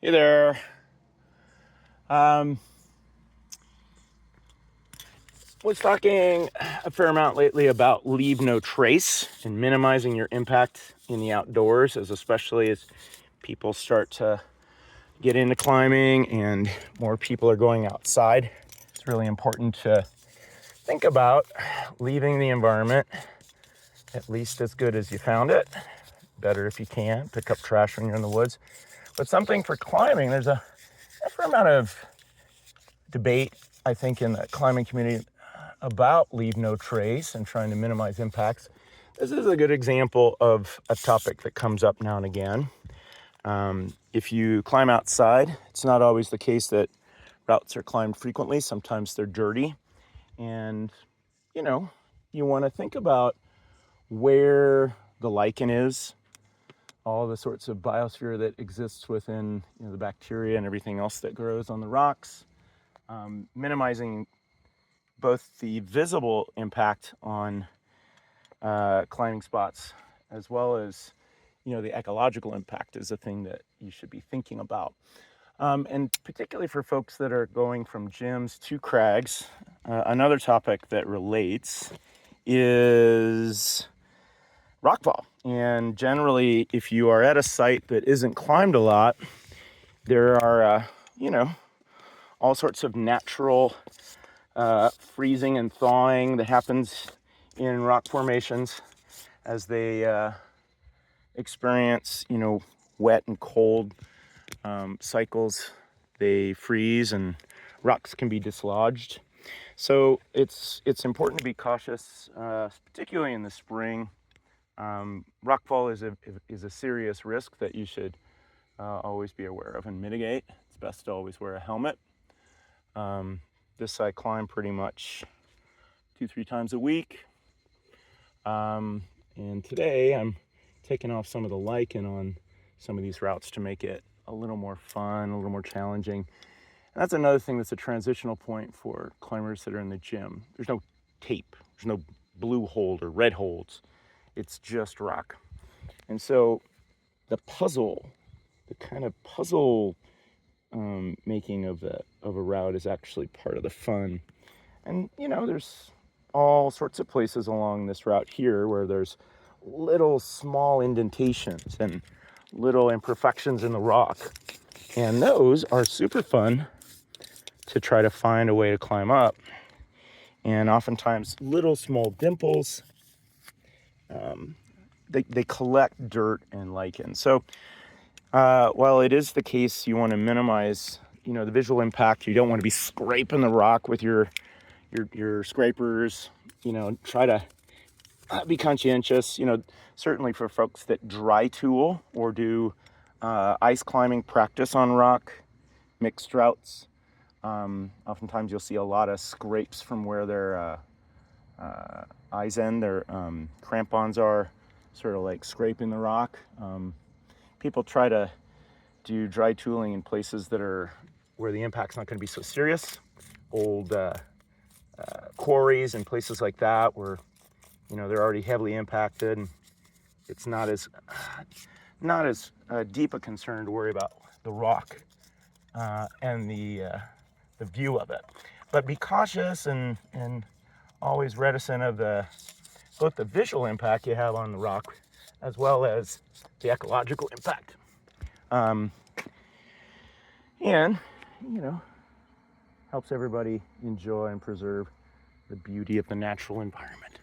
Hey there. Was talking a fair amount lately about leave no trace and minimizing your impact in the outdoors, especially as people start to get into climbing and more people are going outside. It's really important to think about leaving the environment at least as good as you found it. Better if you can. Pick up trash when you're in the woods. But something for climbing, there's a fair amount of debate, I think, in the climbing community about leave no trace and trying to minimize impacts. This is a good example of a topic that comes up now and again. If you climb outside, it's not always the case that routes are climbed frequently. Sometimes they're dirty. And, you want to think about where the lichen is, all the sorts of biosphere that exists within the bacteria and everything else that grows on the rocks, minimizing both the visible impact on climbing spots as well as the ecological impact is a thing that you should be thinking about. And particularly for folks that are going from gyms to crags, another topic that relates is rockfall. And generally, if you are at a site that isn't climbed a lot, there are, all sorts of natural freezing and thawing that happens in rock formations as they experience, wet and cold cycles. They freeze and rocks can be dislodged. So it's important to be cautious, particularly in the spring. Rockfall is a serious risk that you should always be aware of and mitigate. It's best to always wear a helmet. This I climb pretty much 2-3 times a week. And today I'm taking off some of the lichen on some of these routes to make it a little more fun, a little more challenging. And that's another thing that's a transitional point for climbers that are in the gym. There's no tape, there's no blue hold or red holds. It's just rock. And so the kind of puzzle making of a route is actually part of the fun. And there's all sorts of places along this route here where there's little small indentations and little imperfections in the rock, and those are super fun to try to find a way to climb up. And oftentimes little small dimples, they collect dirt and lichen. So while it is the case you want to minimize the visual impact, you don't want to be scraping the rock with your scrapers. Try to be conscientious. Certainly for folks that dry tool or do ice climbing practice on rock, mixed routes, oftentimes you'll see a lot of scrapes from where their eyes end, their crampons are, sort of like scraping the rock. People try to do dry tooling in places that are where the impact's not going to be so serious. Old quarries and places like that where they're already heavily impacted, and it's not as deep a concern to worry about the rock and the view of it. But be cautious and always reticent of both the visual impact you have on the rock as well as the ecological impact. And helps everybody enjoy and preserve the beauty of the natural environment.